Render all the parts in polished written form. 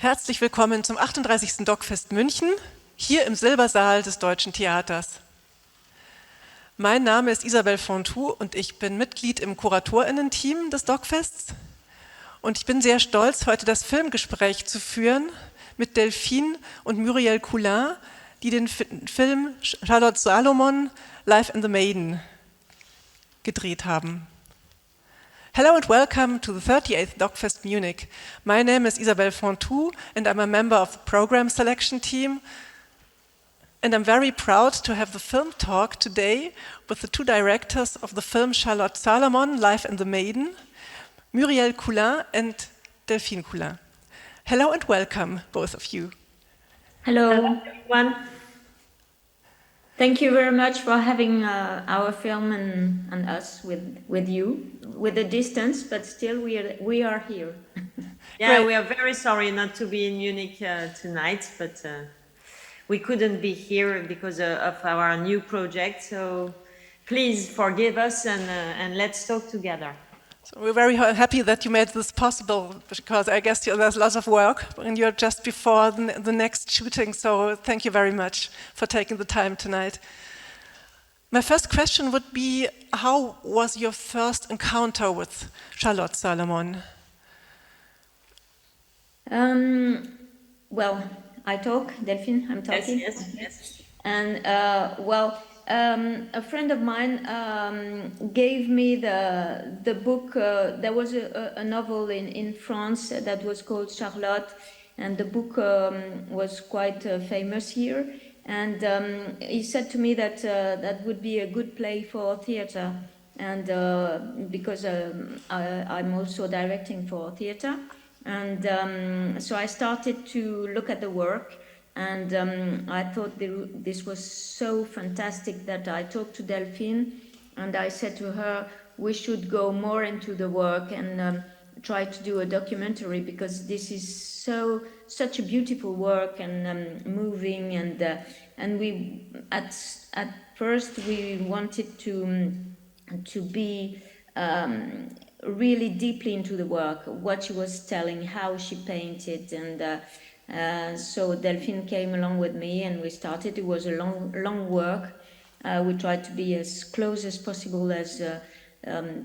Herzlich willkommen zum 38. DOK.fest München, hier im Silbersaal des Deutschen Theaters. Mein Name ist Isabelle Fontou und ich bin Mitglied im KuratorInnen-Team des DOK.fests. Und ich bin sehr stolz, heute das Filmgespräch zu führen mit Delphine und Muriel Coulin, die den Film Charlotte Salomon, Life in the Maiden gedreht haben. Hello and welcome to the 38th DOK.fest Munich. My name is Isabelle Fontou and I'm a member of the program selection team. And I'm very proud to have the film talk today with the two directors of the film Charlotte Salomon, Life in the Maiden, Muriel Coulin and Delphine Coulin. Hello and welcome, both of you. Hello, everyone. Thank you very much for having our film and us with you, with the distance, but still we are here. Yeah, Great. we are very sorry not to be in Munich tonight, but we couldn't be here because of our new project. So please forgive us and let's talk together. So we're very happy that you made this possible, because I guess there's lots of work and you're just before the next shooting, so thank you very much for taking the time tonight. My first question would be, how was your first encounter with Charlotte Salomon? Well, I talk, Delphine, I'm talking. Yes. And a friend of mine gave me the book. There was a novel in France that was called Charlotte, and the book was quite famous here. And he said to me that that would be a good play for theater, and because I'm also directing for theater. And so I started to look at the work. And I thought this was so fantastic that I talked to Delphine and I said to her, we should go more into the work and try to do a documentary, because this is such a beautiful work and moving, and we at first we wanted to be really deeply into the work, what she was telling, how she painted, and so Delphine came along with me and we started. It was a long work. We tried to be as close as possible as the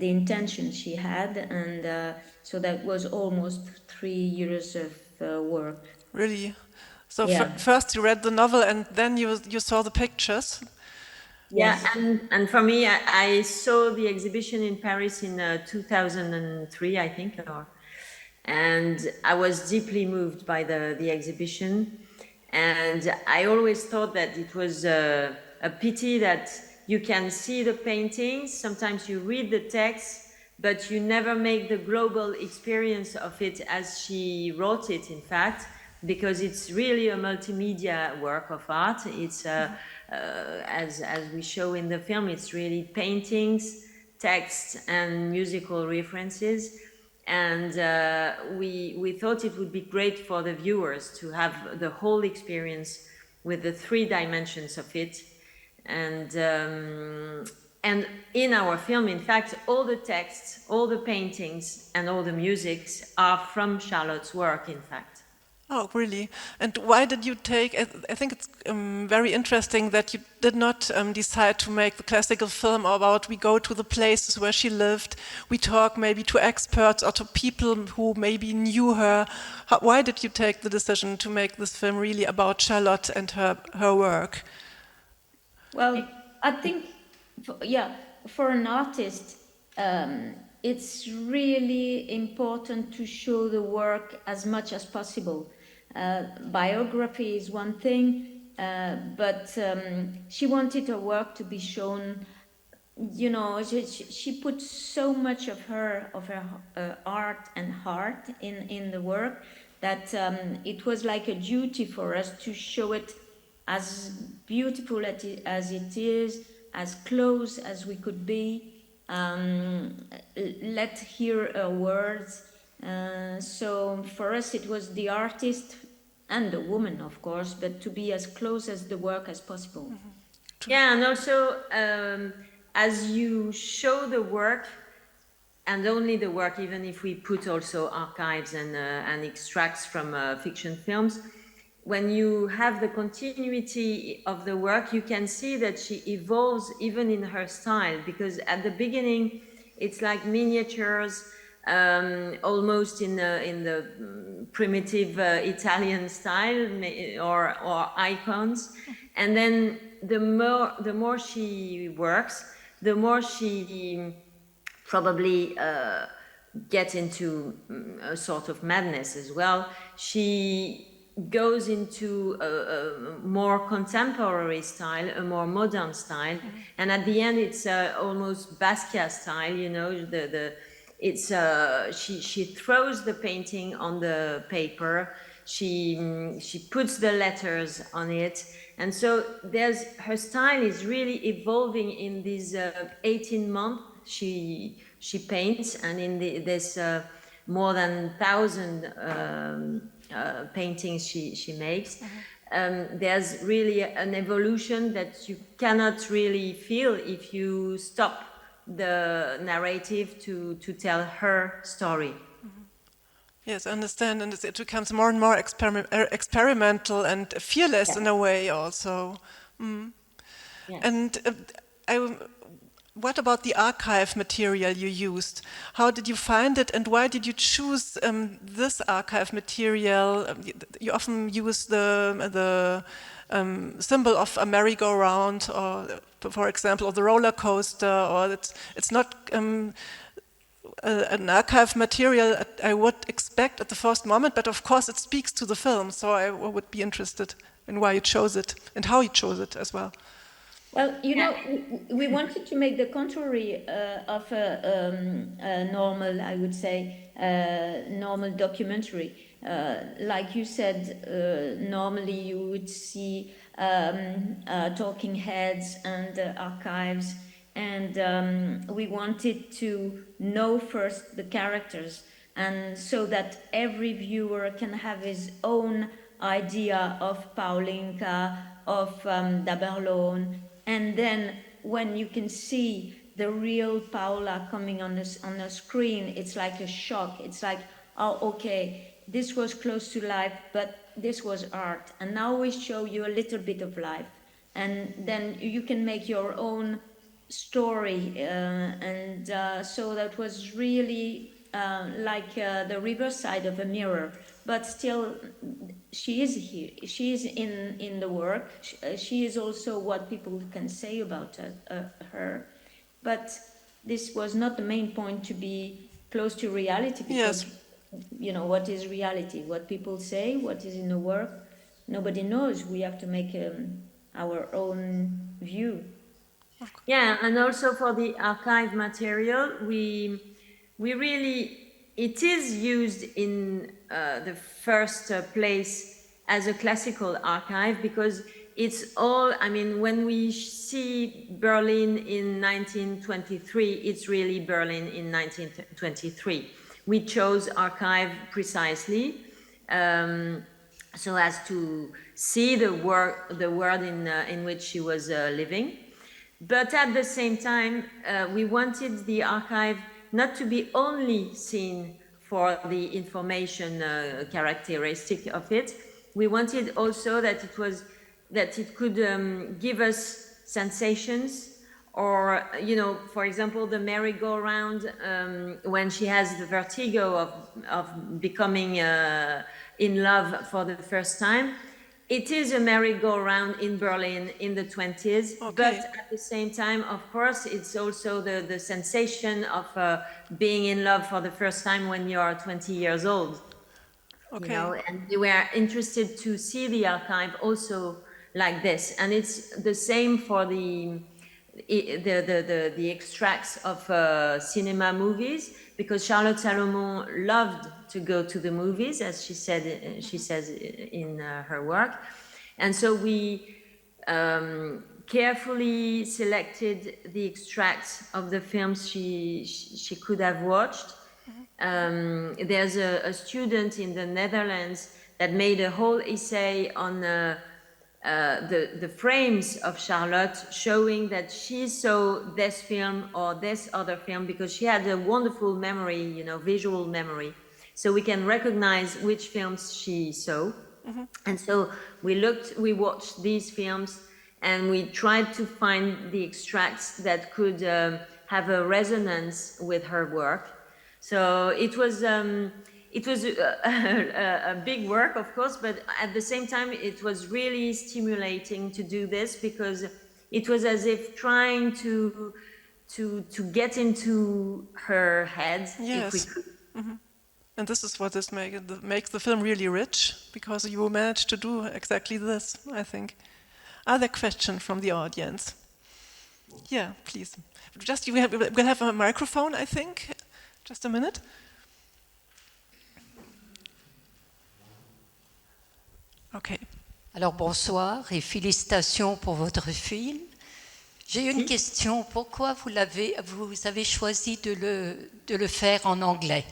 intention she had, and so that was almost 3 years of work. Really? So Yeah. first you read the novel and then you saw the pictures? Yeah, Yes. and for me, I saw the exhibition in Paris in 2003, I think, and I was deeply moved by the exhibition. And I always thought that it was a pity that you can see the paintings, sometimes you read the text, but you never make the global experience of it as she wrote it, in fact, because it's really a multimedia work of art. It's, as we show in the film, it's really paintings, text, and musical references. And we thought it would be great for the viewers to have the whole experience with the 3 dimensions of it. And in our film, in fact, all the texts, all the paintings, and all the musics are from Charlotte's work, in fact. Oh, really? And why did you take, I think it's very interesting that you did not decide to make the classical film about we go to the places where she lived, we talk maybe to experts or to people who maybe knew her. Why did you take the decision to make this film really about Charlotte and her work? Well, I think, for an artist, it's really important to show the work as much as possible. Biography is one thing, but she wanted her work to be shown. You know, she put so much of her art and heart in the work that it was like a duty for us to show it as beautiful as it is, as close as we could be. Let hear her words. So for us it was the artist and the woman, of course, but to be as close as the work as possible. Yeah, and also as you show the work, and only the work, even if we put also archives and extracts from fiction films, when you have the continuity of the work, you can see that she evolves even in her style, because at the beginning, it's like miniatures, almost in the primitive Italian style, or icons. And then the more she works, the more she probably gets into a sort of madness as well. She goes into a more contemporary style, a more modern style, and at the end it's almost Basquiat style. You know, she throws the painting on the paper. She puts the letters on it, and so her style is really evolving in these 18 months. She paints, and in this more than 1,000 paintings she makes. There's really an evolution that you cannot really feel if you stop the narrative to tell her story. Yes, I understand, and it becomes more and more experimental and fearless in a way also. Yes. And what about the archive material you used? How did you find it, and why did you choose this archive material? You often use the symbol of a merry-go-round, or, for example, or the roller coaster, or it's not an archive material I would expect at the first moment, but of course it speaks to the film, so I would be interested in why you chose it and how you chose it as well. Well, you know, we wanted to make the contrary of a normal, I would say, normal documentary. Like you said, normally you would see talking heads and archives, and we wanted to know first the characters, and so that every viewer can have his own idea of Paulinka, of Daberlone. And then when you can see the real Paula coming on the screen, it's like a shock. It's like, oh, okay, this was close to life, but this was art. And now we show you a little bit of life. And then you can make your own story. So that was really like the reverse side of a mirror. But still, she is here. She is in the work. She is also what people can say about her. But this was not the main point, to be close to reality, because you know, what is reality? What people say, what is in the work, nobody knows. We have to make our own view. Yeah, and also for the archive material, we really, it is used in the first place as a classical archive, because it's all, I mean, when we see Berlin in 1923, it's really Berlin in 1923. We chose archive precisely so as to see the world in which she was living. But at the same time, we wanted the archive not to be only seen for the information characteristic of it. We wanted also that it could give us sensations, or, you know, for example, the merry-go-round, when she has the vertigo of becoming in love for the first time. It is a merry-go-round in Berlin in the 20s, Okay. but at the same time, of course, it's also the sensation of being in love for the first time when you are 20 years old. Okay. You know, and we were interested to see the archive also like this, and it's the same for the extracts of cinema movies, because Charlotte Salomon loved to go to the movies, as she says in her work, and so we carefully selected the extracts of the films she could have watched. There's a student in the Netherlands that made a whole essay on the frames of Charlotte, showing that she saw this film or this other film, because she had a wonderful memory, you know, visual memory. So we can recognize which films she saw. And so we watched these films, and we tried to find the extracts that could have a resonance with her work. So it was a big work, of course, but at the same time, it was really stimulating to do this, because it was as if trying to get into her head, if we Yes. could. And this is what makes the film really rich, because you managed to do exactly this, I think. Other question from the audience? Yeah, please. We'll have a microphone, I think. Just a minute. Okay. Alors bonsoir et félicitations pour votre film. J'ai une question. Pourquoi vous avez choisi de le faire en anglais?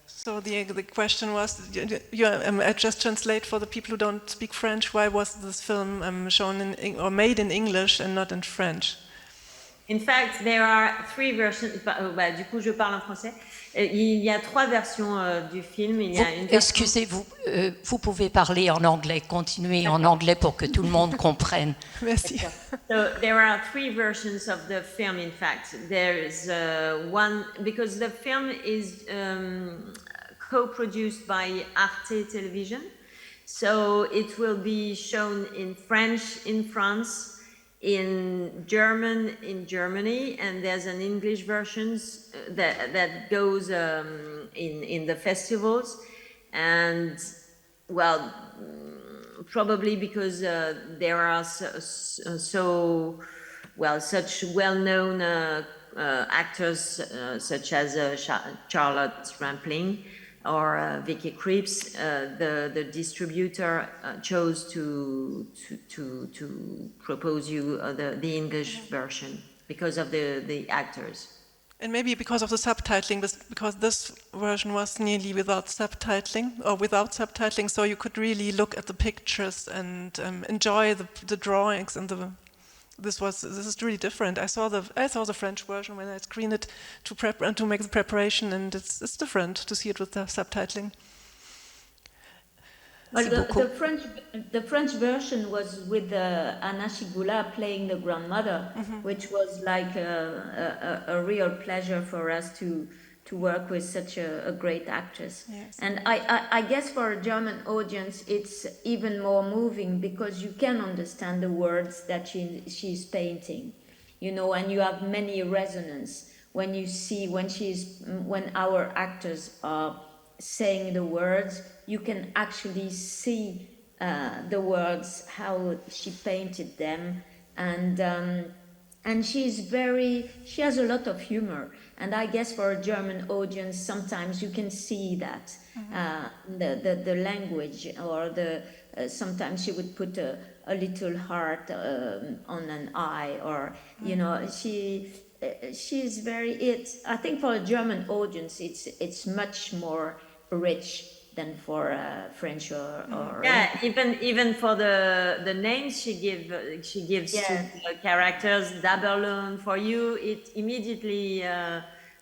So the question was, I just translate for the people who don't speak French. Why was this film shown or made in English and not in French? In fact, there are 3 versions. Du coup, je parle en français. Il y a 3 versions du film. Excusez-vous, vous pouvez parler en anglais, continuer en anglais pour que tout le monde comprenne. Merci. So there are 3 versions of the film. In fact, there is one, because the film is co-produced by Arte Television. So it will be shown in French in France, in German in Germany, and there's an English version that goes in the festivals. And well, probably because there are such well-known actors such as Charlotte Rampling or Vicky Krieps, the distributor chose to propose you the English version because of the actors. And maybe because of the subtitling, because this version was nearly without subtitling, so you could really look at the pictures and enjoy the drawings, and this is really different. I saw the French version when I screened it to make the preparation, and it's different to see it with the subtitling. Well, the French version was with Anna Shigula playing the grandmother, which was like a real pleasure for us to work with such a great actress. Yes. And I guess for a German audience, it's even more moving because you can understand the words that she's painting, you know, and you have many resonance when you see when our actors are saying the words. You can actually see the words, how she painted them, and she has a lot of humor. And I guess for a German audience, sometimes you can see that the language, or sometimes she would put a little heart on an eye, or you know, she's very. I think for a German audience, it's much more rich than for French or yeah, even for the names she gives to the characters. D'Aberloon, for you, it immediately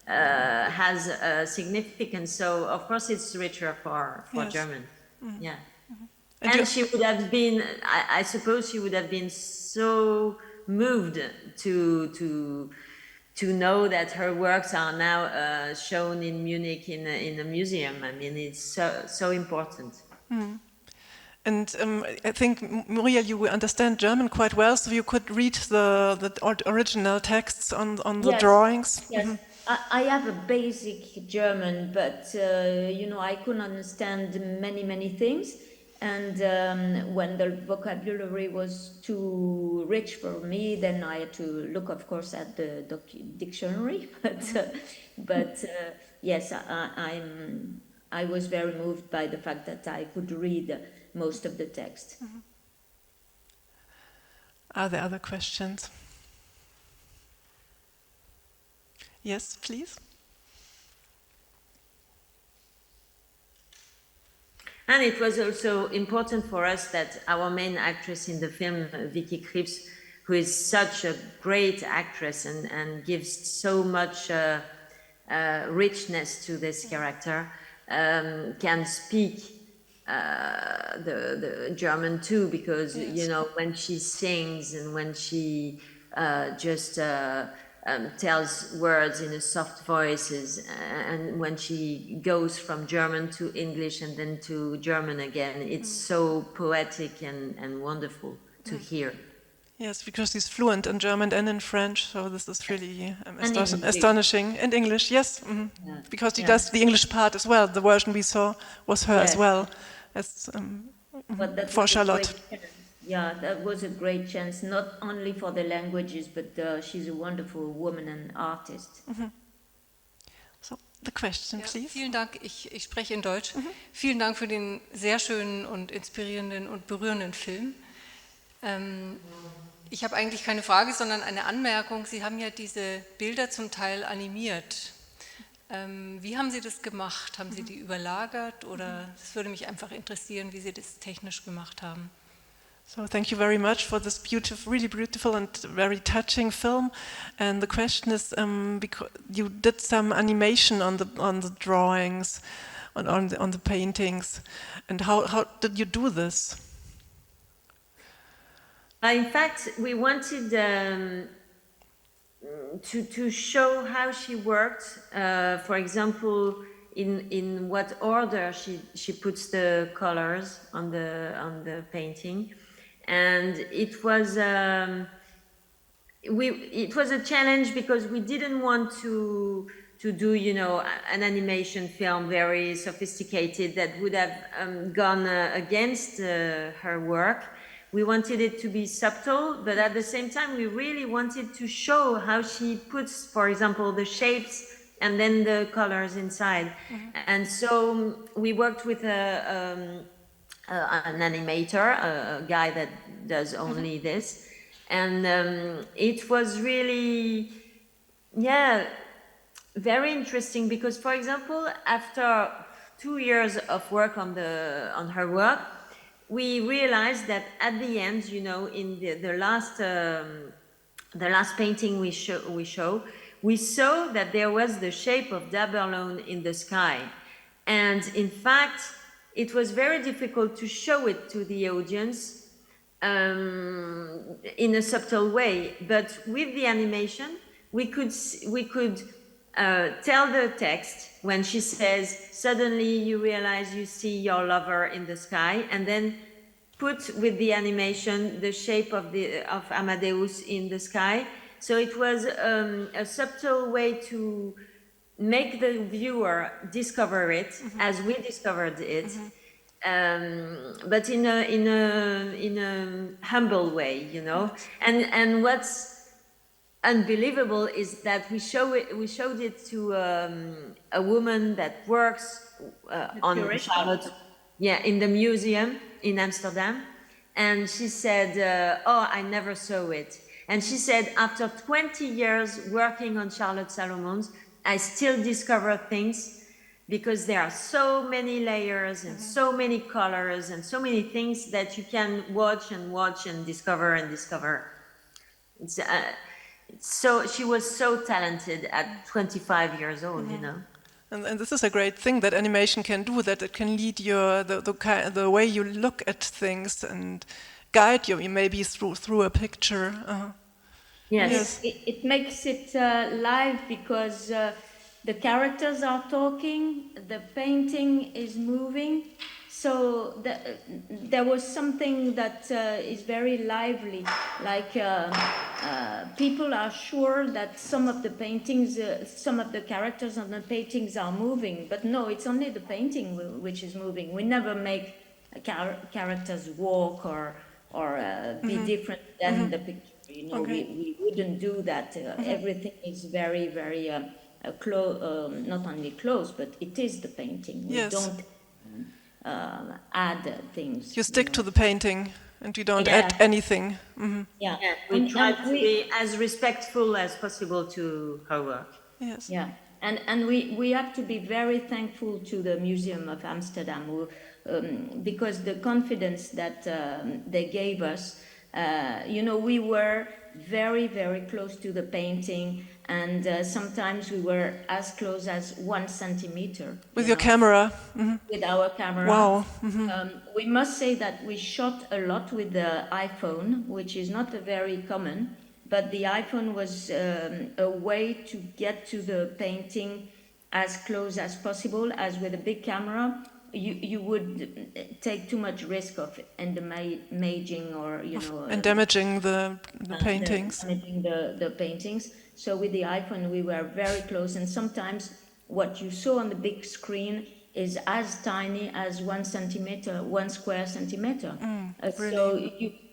has a significance. So of course it's richer for yes. German. Yeah, and she would have been. I suppose she would have been so moved to know that her works are now shown in Munich in a museum. I mean, it's so important. And I think, Muriel, you understand German quite well, so you could read the original texts on the drawings. Yes, I have a basic German, but you know, I couldn't understand many things. And when the vocabulary was too rich for me, then I had to look, of course, at the dictionary. But yes, I was very moved by the fact that I could read most of the text. Are there other questions? Yes, please. And it was also important for us that our main actress in the film, Vicky Krieps, who is such a great actress and gives so much richness to this character, can speak the German too, because you know, when she sings and when she just tells words in a soft voices, and when she goes from German to English and then to German again, it's so poetic and wonderful to hear. Yes, because he's fluent in German and in French, so this is really English. astonishing. And English, yes, because he does the English part as well. The version we saw was her as well, as But that for was a Charlotte. great chance. Yeah, that was a great chance, not only for the languages, but she's a wonderful woman and artist. So, the question, Ja, please. vielen Dank, ich spreche in Deutsch. Vielen Dank für den sehr schönen und inspirierenden und berührenden Film. Ich habe eigentlich keine Frage, sondern eine Anmerkung. Sie haben ja diese Bilder zum Teil animiert. Wie haben Sie das gemacht? Haben Sie die überlagert? Oder es würde mich einfach interessieren, wie Sie das technisch gemacht haben. So thank you very much for this beautiful, really beautiful and very touching film. And the question is, because you did some animation on the drawings, on the paintings, and how did you do this? In fact, we wanted to show how she worked. For example, in what order she puts the colors on the painting, and it was a challenge because we didn't want to do, you know, an animation film very sophisticated that would have gone against her work. We wanted it to be subtle, but at the same time, we really wanted to show how she puts, for example, the shapes and then the colors inside. And so we worked with an animator, a guy that does only this. And it was really, very interesting because, for example, after 2 years of work on her work, we realized that at the end, you know, in the last painting we saw that there was the shape of Daberlone in the sky, and in fact, it was very difficult to show it to the audience in a subtle way. But with the animation, we could tell the text when she says, suddenly you realize you see your lover in the sky, and then put with the animation the shape of Amadeus in the sky. So it was a subtle way to make the viewer discover it as we discovered it, but in a humble way, you know. And what's unbelievable is that we showed it to a woman that works on Charlotte, in the museum in Amsterdam, and she said, "Oh, I never saw it." And she said, after 20 years working on Charlotte Salomons, I still discover things because there are so many layers and so many colors and so many things that you can watch and discover and discover. So she was so talented at 25 years old, you know. And this is a great thing that animation can do, that it can lead you, the way you look at things and guide you maybe through a picture. Yes. It makes it live because the characters are talking, the painting is moving, so there was something that is very lively, like people are sure that some of the paintings, some of the characters on the paintings are moving, but no, it's only the painting which is moving. We never make characters walk or be different than the picture. You know, we wouldn't do that. Everything is very, very not only close, but it is the painting. We don't add things. You stick to the painting and you don't add anything. We try to be as respectful as possible to her work. Yes. Yeah. And we have to be very thankful to the Museum of Amsterdam, who, because the confidence that they gave us, we were very, very close to the painting, and sometimes we were as close as 1 centimeter. With your camera? With our camera. Wow. We must say that we shot a lot with the iPhone, which is not very common, but the iPhone was a way to get to the painting as close as possible. As with a big camera, you would take too much risk of damaging or and damaging the paintings. Damaging the paintings. So with the iPhone, we were very close, and sometimes what you saw on the big screen is as tiny as 1 centimeter, 1 square centimeter. So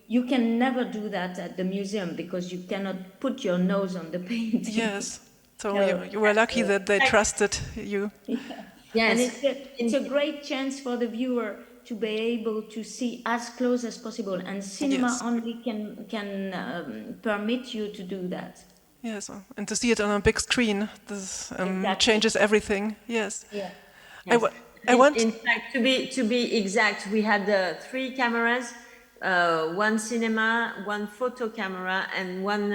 you can never do that at the museum because you cannot put your nose on the painting. Yes. So you were lucky that they trusted you. Yes. And it's a great chance for the viewer to be able to see as close as possible. And cinema only can permit you to do that. Yes, and to see it on a big screen, this changes everything. Yes. Yeah. In fact, to be exact, we had 3 cameras, 1 cinema, 1 photo camera, and 1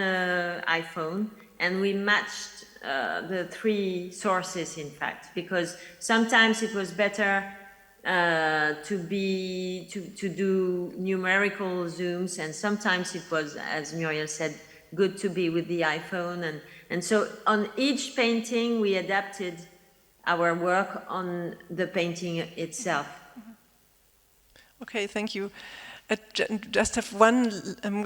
iPhone, and we matched the 3 sources, in fact, because sometimes it was better to do numerical zooms, and sometimes it was, as Muriel said, good to be with the iPhone, and so on each painting we adapted our work on the painting itself. Okay, thank you. I just have one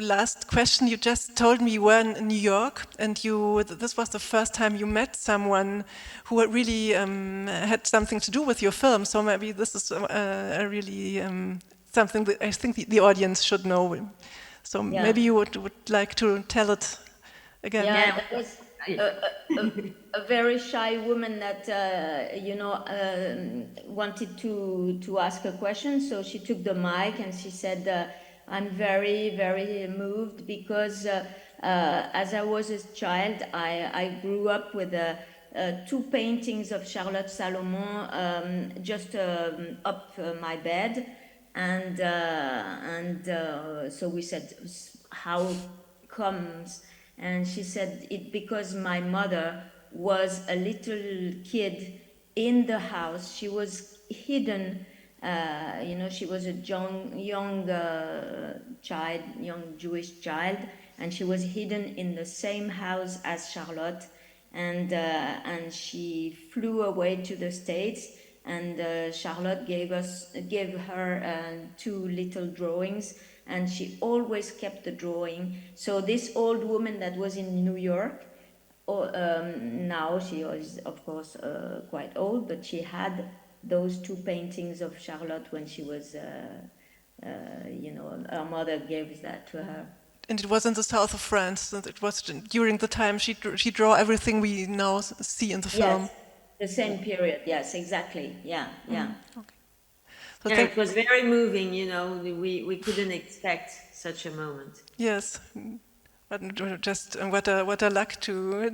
last question. You just told me you were in New York, and this was the first time you met someone who really had something to do with your film. So maybe this is really something that I think the audience should know. So maybe you would like to tell it again. Yeah, that was a very shy woman that wanted to ask a question. So she took the mic and she said, "I'm very, very moved because as I was a child, I grew up with 2 paintings of Charlotte Salomon just up my bed." And so we said, "How comes?" And she said, "It because my mother was a little kid in the house. She was hidden. She was a young child, young Jewish child, and she was hidden in the same house as Charlotte. And she flew away to the States." And Charlotte gave her 2 little drawings, and she always kept the drawing. So this old woman that was in New York, now she was of course quite old, but she had those 2 paintings of Charlotte when she was, her mother gave that to her. And it was in the south of France. And it was during the time she drew everything we now see in the film. Yes. The same period, yes, exactly, yeah. Okay. So it was very moving, we couldn't expect such a moment. Yes, but just what a luck to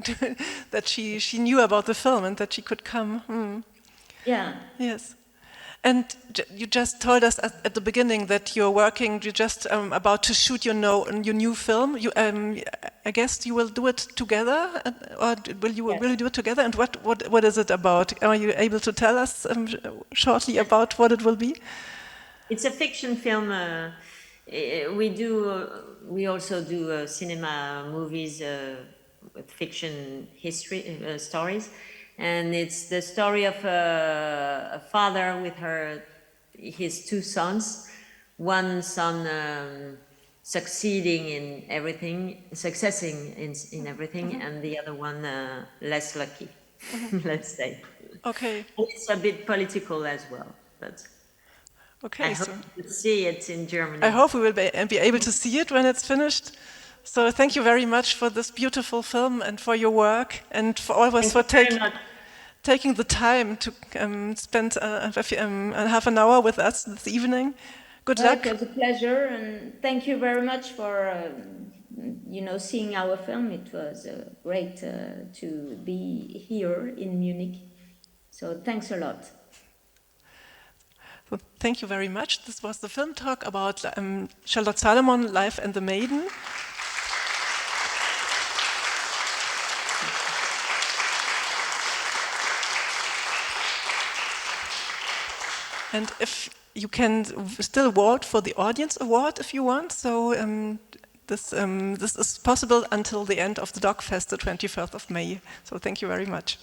that she knew about the film and that she could come. Yeah. Yes. And you just told us at the beginning that you're just about to shoot your new film. I guess you will do it together, or will you do it together? And what is it about? Are you able to tell us shortly about what it will be? It's a fiction film. We also do cinema movies with fiction history stories. And it's the story of a father with his 2 sons. One son succeeding in everything, successing in everything, and the other one less lucky, let's say. Okay. It's a bit political as well, but okay, I hope you see it in Germany. I hope we will be able to see it when it's finished. So thank you very much for this beautiful film and for your work, and for always for taking the time to spend half an hour with us this evening Good Well, luck. it was a pleasure, and thank you very much for seeing our film. It was great to be here in Munich. So thanks a lot. So thank you very much. This was the film talk about Charlotte Salomon, Life and the Maiden. And if you can still vote for the Audience Award if you want. So this is possible until the end of the DOK.fest, the 21st of May. So thank you very much.